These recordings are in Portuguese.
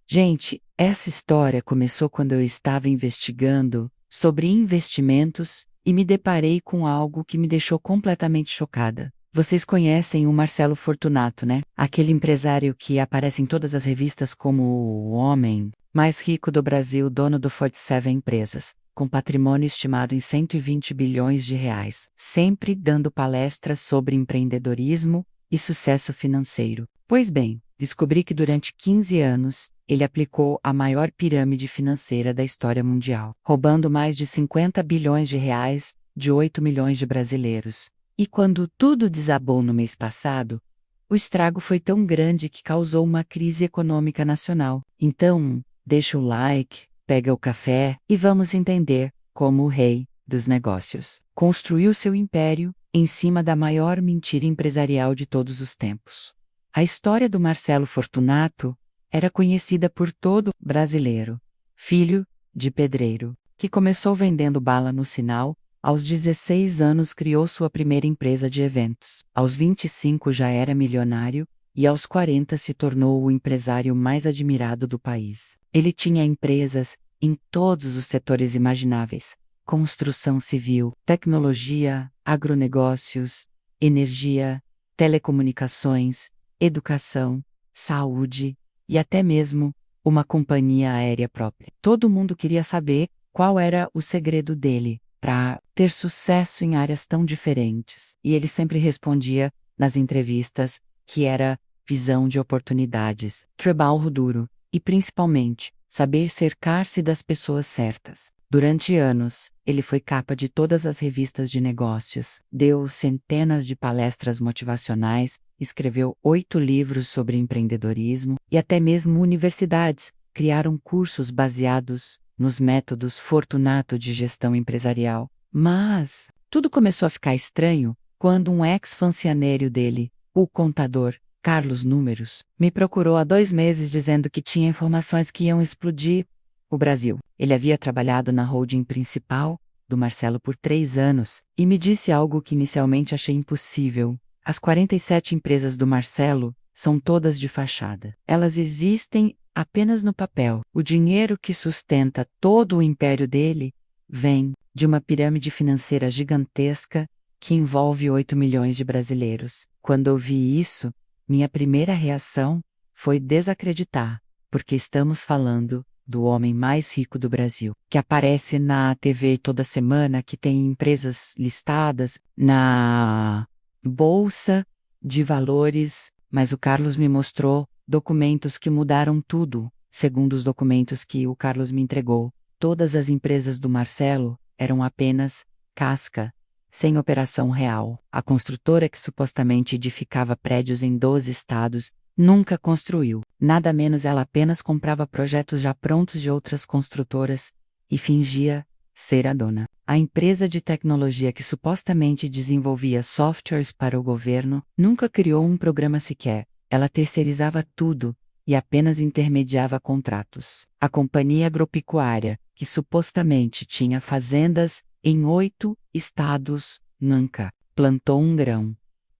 Gente, essa história começou quando eu estava investigando sobre investimentos e me deparei com algo que me deixou completamente chocada. Vocês conhecem o Marcelo Fortunato, né? Aquele empresário que aparece em todas as revistas como o homem mais rico do Brasil, dono do 47 empresas, com patrimônio estimado em 120 bilhões de reais, sempre dando palestras sobre empreendedorismo e sucesso financeiro. Pois bem, descobri que durante 15 anos, ele aplicou a maior pirâmide financeira da história mundial, roubando mais de 50 bilhões de reais de 8 milhões de brasileiros. E quando tudo desabou no mês passado, o estrago foi tão grande que causou uma crise econômica nacional. Então, deixa o like, pega o café e vamos entender como o rei dos negócios construiu seu império em cima da maior mentira empresarial de todos os tempos. A história do Marcelo Fortunato era conhecida por todo brasileiro. Filho de pedreiro, que começou vendendo bala no sinal, aos 16 anos criou sua primeira empresa de eventos. Aos 25 já era milionário e aos 40 se tornou o empresário mais admirado do país. Ele tinha empresas em todos os setores imagináveis: construção civil, tecnologia, agronegócios, energia, telecomunicações, educação, saúde e até mesmo uma companhia aérea própria. Todo mundo queria saber qual era o segredo dele para ter sucesso em áreas tão diferentes. E ele sempre respondia nas entrevistas que era visão de oportunidades, trabalho duro e, principalmente, saber cercar-se das pessoas certas. Durante anos, ele foi capa de todas as revistas de negócios, deu centenas de palestras motivacionais, escreveu 8 livros sobre empreendedorismo e até mesmo universidades criaram cursos baseados nos métodos Fortunato de gestão empresarial. Mas tudo começou a ficar estranho quando um ex-funcionário dele, o contador Carlos Números, me procurou há 2 meses dizendo que tinha informações que iam explodir o Brasil. Ele havia trabalhado na holding principal do Marcelo por 3 anos e me disse algo que inicialmente achei impossível. As 47 empresas do Marcelo são todas de fachada. Elas existem apenas no papel. O dinheiro que sustenta todo o império dele vem de uma pirâmide financeira gigantesca que envolve 8 milhões de brasileiros. Quando ouvi isso, minha primeira reação foi desacreditar, porque estamos falando do homem mais rico do Brasil, que aparece na TV toda semana, que tem empresas listadas na Bolsa de Valores, mas o Carlos me mostrou documentos que mudaram tudo. Segundo os documentos que o Carlos me entregou, todas as empresas do Marcelo eram apenas casca, sem operação real. A construtora que supostamente edificava prédios em 12 estados nunca construiu. Nada menos, ela apenas comprava projetos já prontos de outras construtoras e fingia ser a dona. A empresa de tecnologia que supostamente desenvolvia softwares para o governo nunca criou um programa sequer. Ela terceirizava tudo e apenas intermediava contratos. A companhia agropecuária, que supostamente tinha fazendas em 8 estados, nunca plantou um grão.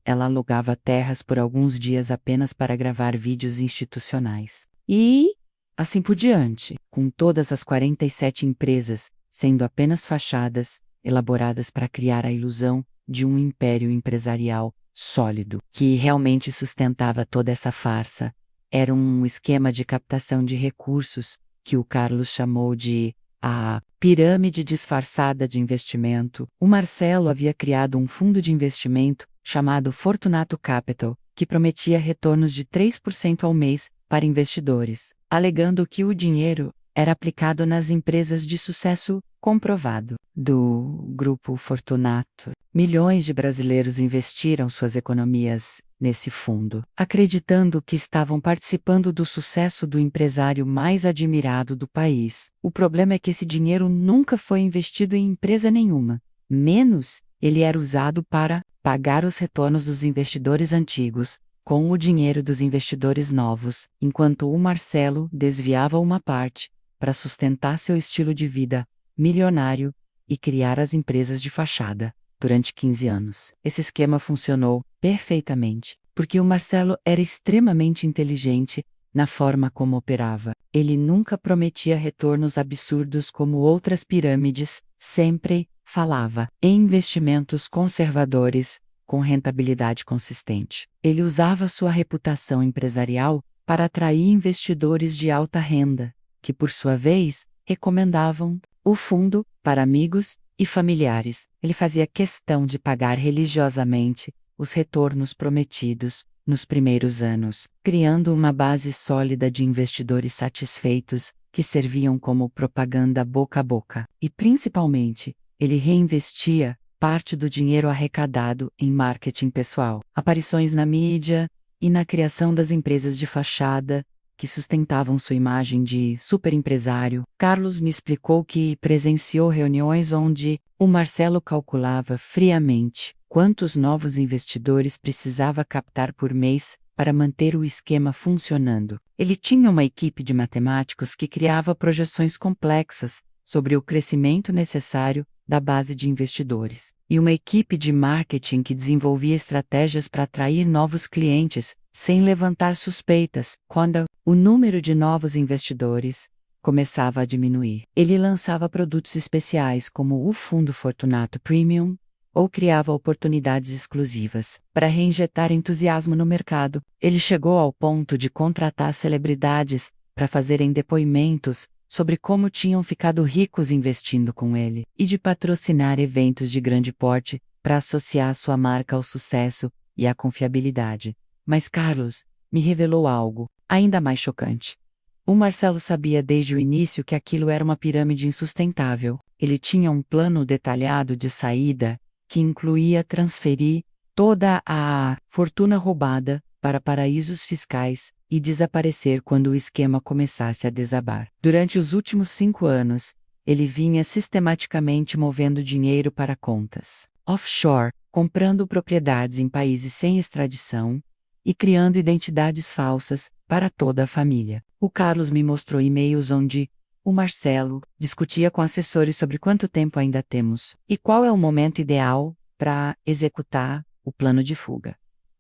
Ela alugava terras por alguns dias apenas para gravar vídeos institucionais. E assim por diante, com todas as 47 empresas sendo apenas fachadas, elaboradas para criar a ilusão de um império empresarial sólido, que realmente sustentava toda essa farsa. Era um esquema de captação de recursos que o Carlos chamou de a pirâmide disfarçada de investimento. O Marcelo havia criado um fundo de investimento chamado Fortunato Capital, que prometia retornos de 3% ao mês para investidores, alegando que o dinheiro era aplicado nas empresas de sucesso comprovado do Grupo Fortunato. Milhões de brasileiros investiram suas economias nesse fundo, acreditando que estavam participando do sucesso do empresário mais admirado do país. O problema é que esse dinheiro nunca foi investido em empresa nenhuma, menos ele era usado para pagar os retornos dos investidores antigos com o dinheiro dos investidores novos, enquanto o Marcelo desviava uma parte para sustentar seu estilo de vida milionário e criar as empresas de fachada. Durante 15 anos, esse esquema funcionou perfeitamente, porque o Marcelo era extremamente inteligente na forma como operava. Ele nunca prometia retornos absurdos como outras pirâmides, sempre falava em investimentos conservadores, com rentabilidade consistente. Ele usava sua reputação empresarial para atrair investidores de alta renda, que por sua vez recomendavam o fundo para amigos e familiares. Ele fazia questão de pagar religiosamente os retornos prometidos nos primeiros anos, criando uma base sólida de investidores satisfeitos que serviam como propaganda boca a boca. E principalmente, ele reinvestia parte do dinheiro arrecadado em marketing pessoal, aparições na mídia e na criação das empresas de fachada que sustentavam sua imagem de superempresário. Carlos me explicou que presenciou reuniões onde o Marcelo calculava friamente quantos novos investidores precisava captar por mês para manter o esquema funcionando. Ele tinha uma equipe de matemáticos que criava projeções complexas sobre o crescimento necessário da base de investidores, e uma equipe de marketing que desenvolvia estratégias para atrair novos clientes, sem levantar suspeitas, quando o número de novos investidores começava a diminuir. Ele lançava produtos especiais como o Fundo Fortunato Premium, ou criava oportunidades exclusivas para reinjetar entusiasmo no mercado. Ele chegou ao ponto de contratar celebridades para fazerem depoimentos sobre como tinham ficado ricos investindo com ele, e de patrocinar eventos de grande porte para associar sua marca ao sucesso e à confiabilidade. Mas Carlos me revelou algo ainda mais chocante. O Marcelo sabia desde o início que aquilo era uma pirâmide insustentável. Ele tinha um plano detalhado de saída que incluía transferir toda a fortuna roubada para paraísos fiscais e desaparecer quando o esquema começasse a desabar. Durante os últimos 5 anos, ele vinha sistematicamente movendo dinheiro para contas offshore, comprando propriedades em países sem extradição e criando identidades falsas para toda a família. O Carlos me mostrou e-mails onde o Marcelo discutia com assessores sobre quanto tempo ainda temos e qual é o momento ideal para executar o plano de fuga.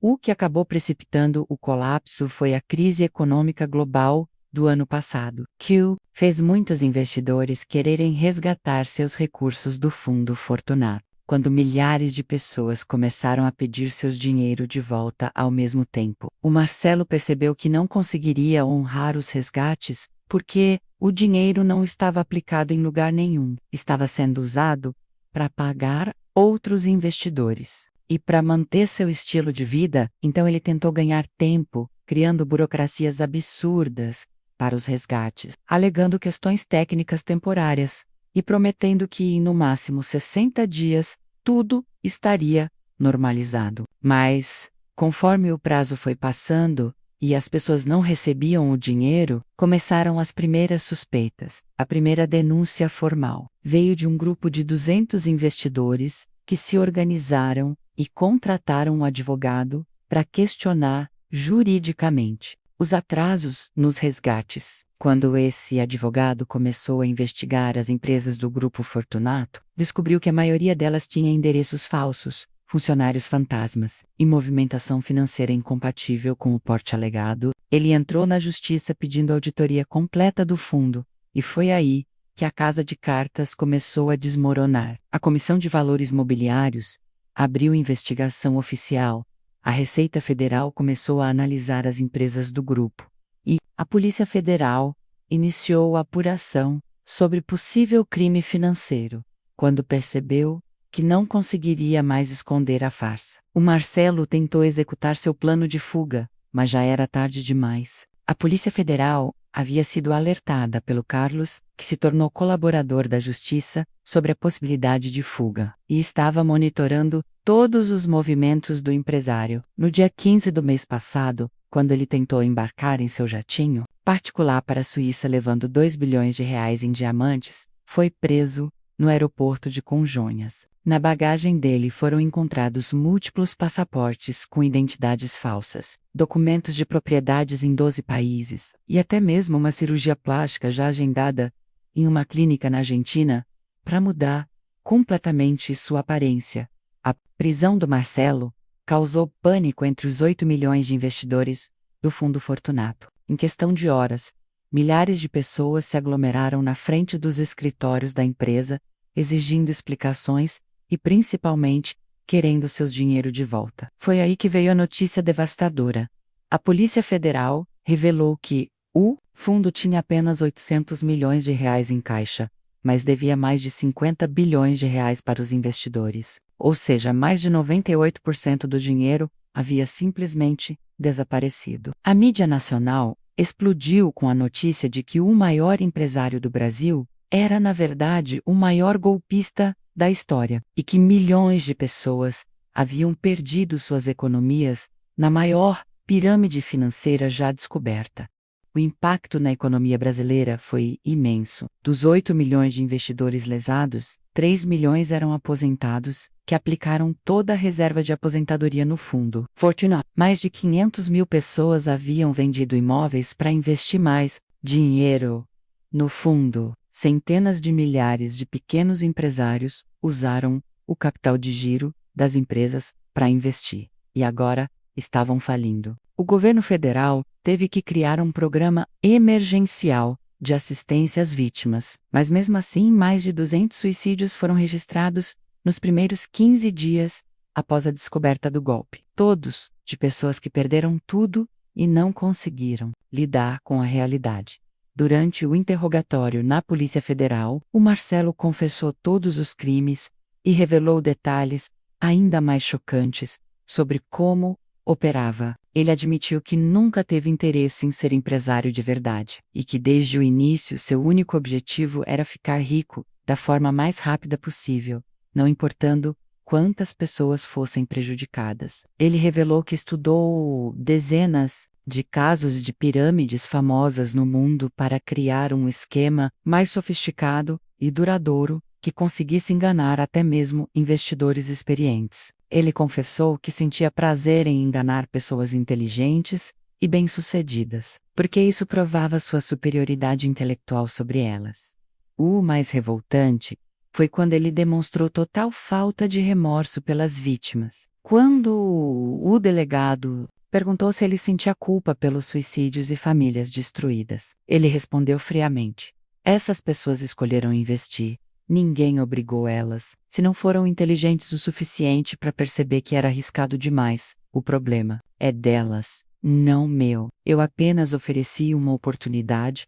O que acabou precipitando o colapso foi a crise econômica global do ano passado, que fez muitos investidores quererem resgatar seus recursos do Fundo Fortunato. Quando milhares de pessoas começaram a pedir seus dinheiro de volta ao mesmo tempo, o Marcelo percebeu que não conseguiria honrar os resgates porque o dinheiro não estava aplicado em lugar nenhum, estava sendo usado para pagar outros investidores. E para manter seu estilo de vida, então ele tentou ganhar tempo, criando burocracias absurdas para os resgates, alegando questões técnicas temporárias e prometendo que, no máximo 60 dias, tudo estaria normalizado. Mas, conforme o prazo foi passando e as pessoas não recebiam o dinheiro, começaram as primeiras suspeitas. A primeira denúncia formal veio de um grupo de 200 investidores que se organizaram e contrataram um advogado para questionar juridicamente os atrasos nos resgates. Quando esse advogado começou a investigar as empresas do Grupo Fortunato, descobriu que a maioria delas tinha endereços falsos, funcionários fantasmas e movimentação financeira incompatível com o porte alegado. Ele entrou na justiça pedindo auditoria completa do fundo, e foi aí que a casa de cartas começou a desmoronar. A Comissão de Valores Mobiliários abriu investigação oficial, a Receita Federal começou a analisar as empresas do grupo, e a Polícia Federal iniciou a apuração sobre possível crime financeiro, quando percebeu que não conseguiria mais esconder a farsa. O Marcelo tentou executar seu plano de fuga, mas já era tarde demais. A Polícia Federal havia sido alertada pelo Carlos, que se tornou colaborador da Justiça, sobre a possibilidade de fuga, e estava monitorando todos os movimentos do empresário. No dia 15 do mês passado, quando ele tentou embarcar em seu jatinho particular para a Suíça levando 2 bilhões de reais em diamantes, foi preso no aeroporto de Congonhas. Na bagagem dele foram encontrados múltiplos passaportes com identidades falsas, documentos de propriedades em 12 países, e até mesmo uma cirurgia plástica já agendada em uma clínica na Argentina para mudar completamente sua aparência. A prisão do Marcelo causou pânico entre os 8 milhões de investidores do Fundo Fortunato. Em questão de horas, milhares de pessoas se aglomeraram na frente dos escritórios da empresa, exigindo explicações e, principalmente, querendo seus dinheiro de volta. Foi aí que veio a notícia devastadora. A Polícia Federal revelou que o fundo tinha apenas 800 milhões de reais em caixa, mas devia mais de 50 bilhões de reais para os investidores. Ou seja, mais de 98% do dinheiro havia simplesmente desaparecido. A mídia nacional explodiu com a notícia de que o maior empresário do Brasil era, na verdade, o maior golpista da história e que milhões de pessoas haviam perdido suas economias na maior pirâmide financeira já descoberta. O impacto na economia brasileira foi imenso. Dos 8 milhões de investidores lesados, 3 milhões eram aposentados, que aplicaram toda a reserva de aposentadoria no fundo. Fortuna. Mais de 500 mil pessoas haviam vendido imóveis para investir mais dinheiro no fundo. Centenas de milhares de pequenos empresários usaram o capital de giro das empresas para investir. E agora estavam falindo. O governo federal teve que criar um programa emergencial de assistência às vítimas, mas mesmo assim mais de 200 suicídios foram registrados nos primeiros 15 dias após a descoberta do golpe. Todos de pessoas que perderam tudo e não conseguiram lidar com a realidade. Durante o interrogatório na Polícia Federal, o Marcelo confessou todos os crimes e revelou detalhes ainda mais chocantes sobre como operava. Ele admitiu que nunca teve interesse em ser empresário de verdade e que desde o início seu único objetivo era ficar rico da forma mais rápida possível, não importando quantas pessoas fossem prejudicadas. Ele revelou que estudou dezenas de casos de pirâmides famosas no mundo para criar um esquema mais sofisticado e duradouro que conseguisse enganar até mesmo investidores experientes. Ele confessou que sentia prazer em enganar pessoas inteligentes e bem-sucedidas, porque isso provava sua superioridade intelectual sobre elas. O mais revoltante foi quando ele demonstrou total falta de remorso pelas vítimas. Quando o delegado perguntou se ele sentia culpa pelos suicídios e famílias destruídas, ele respondeu friamente: essas pessoas escolheram investir. Ninguém obrigou elas, se não foram inteligentes o suficiente para perceber que era arriscado demais. O problema é delas, não meu. Eu apenas ofereci uma oportunidade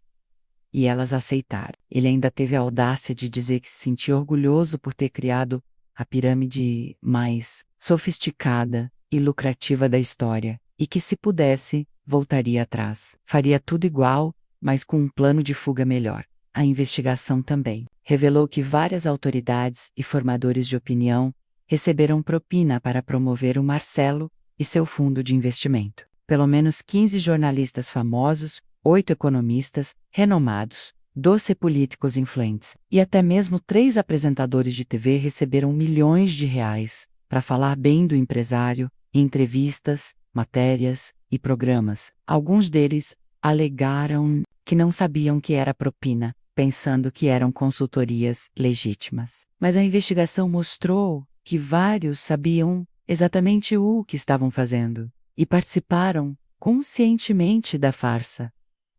e elas aceitaram. Ele ainda teve a audácia de dizer que se sentia orgulhoso por ter criado a pirâmide mais sofisticada e lucrativa da história, e que se pudesse, voltaria atrás. Faria tudo igual, mas com um plano de fuga melhor. A investigação também revelou que várias autoridades e formadores de opinião receberam propina para promover o Marcelo e seu fundo de investimento. Pelo menos 15 jornalistas famosos, 8 economistas renomados, 12 políticos influentes e até mesmo 3 apresentadores de TV receberam milhões de reais para falar bem do empresário em entrevistas, matérias e programas. Alguns deles alegaram que não sabiam que era propina, pensando que eram consultorias legítimas. Mas a investigação mostrou que vários sabiam exatamente o que estavam fazendo e participaram conscientemente da farsa.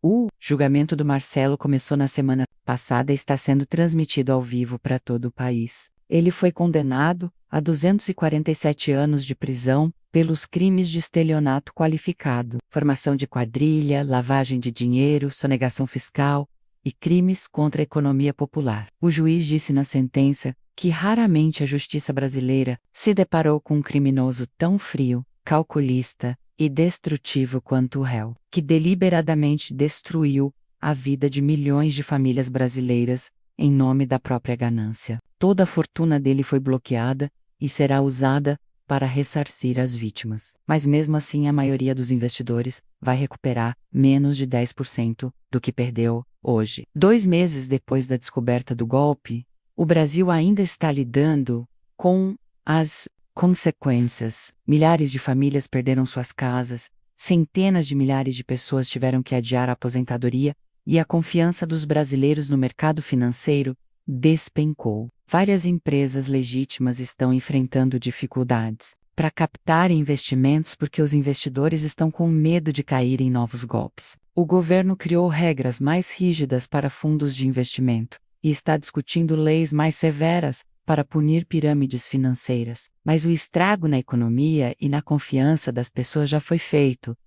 O julgamento do Marcelo começou na semana passada e está sendo transmitido ao vivo para todo o país. Ele foi condenado a 247 anos de prisão pelos crimes de estelionato qualificado, formação de quadrilha, lavagem de dinheiro, sonegação fiscal e crimes contra a economia popular. O juiz disse na sentença que raramente a justiça brasileira se deparou com um criminoso tão frio, calculista e destrutivo quanto o réu, que deliberadamente destruiu a vida de milhões de famílias brasileiras em nome da própria ganância. Toda a fortuna dele foi bloqueada e será usada para ressarcir as vítimas. Mas mesmo assim a maioria dos investidores vai recuperar menos de 10% do que perdeu hoje. 2 meses depois da descoberta do golpe, o Brasil ainda está lidando com as consequências. Milhares de famílias perderam suas casas, centenas de milhares de pessoas tiveram que adiar a aposentadoria e a confiança dos brasileiros no mercado financeiro despencou. Várias empresas legítimas estão enfrentando dificuldades. para captar investimentos porque os investidores estão com medo de cair em novos golpes. O governo criou regras mais rígidas para fundos de investimento e está discutindo leis mais severas para punir pirâmides financeiras. Mas o estrago na economia e na confiança das pessoas já foi feito.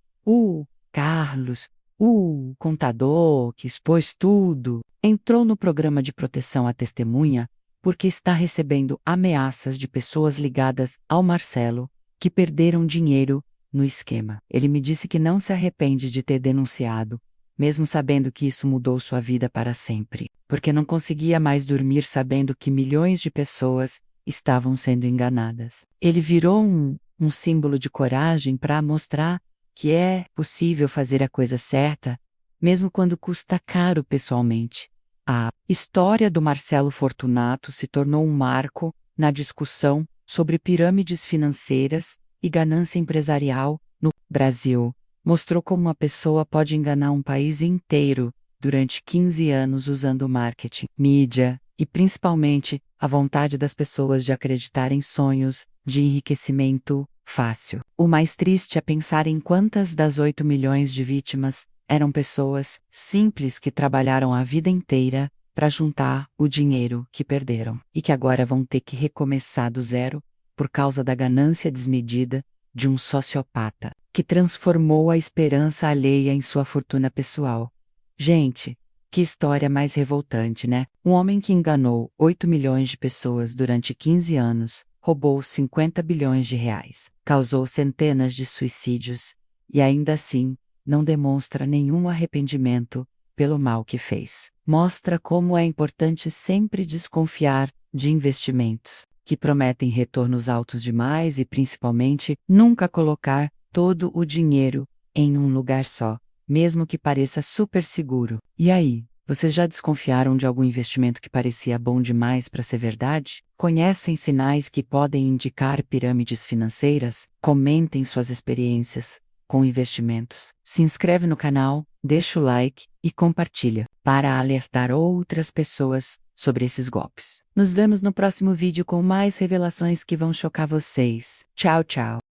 Carlos, o contador que expôs tudo, entrou no programa de proteção à testemunha porque está recebendo ameaças de pessoas ligadas ao Marcelo, que perderam dinheiro no esquema. Ele me disse que não se arrepende de ter denunciado, mesmo sabendo que isso mudou sua vida para sempre, porque não conseguia mais dormir sabendo que milhões de pessoas estavam sendo enganadas. Ele virou um símbolo de coragem para mostrar que é possível fazer a coisa certa, mesmo quando custa caro pessoalmente. A história do Marcelo Fortunato se tornou um marco na discussão sobre pirâmides financeiras e ganância empresarial no Brasil. Mostrou como uma pessoa pode enganar um país inteiro durante 15 anos usando marketing, mídia e principalmente a vontade das pessoas de acreditar em sonhos de enriquecimento fácil. O mais triste é pensar em quantas das 8 milhões de vítimas eram pessoas simples que trabalharam a vida inteira para juntar o dinheiro que perderam e que agora vão ter que recomeçar do zero por causa da ganância desmedida de um sociopata que transformou a esperança alheia em sua fortuna pessoal. Gente, que história mais revoltante, né? Um homem que enganou 8 milhões de pessoas durante 15 anos, roubou 50 bilhões de reais, causou centenas de suicídios e ainda assim não demonstra nenhum arrependimento pelo mal que fez. Mostra como é importante sempre desconfiar de investimentos que prometem retornos altos demais e principalmente nunca colocar todo o dinheiro em um lugar só, mesmo que pareça super seguro. E aí, vocês já desconfiaram de algum investimento que parecia bom demais para ser verdade? Conhecem sinais que podem indicar pirâmides financeiras? Comentem suas experiências com investimentos. Se inscreve no canal, deixa o like e compartilha para alertar outras pessoas sobre esses golpes. Nos vemos no próximo vídeo com mais revelações que vão chocar vocês. Tchau, tchau.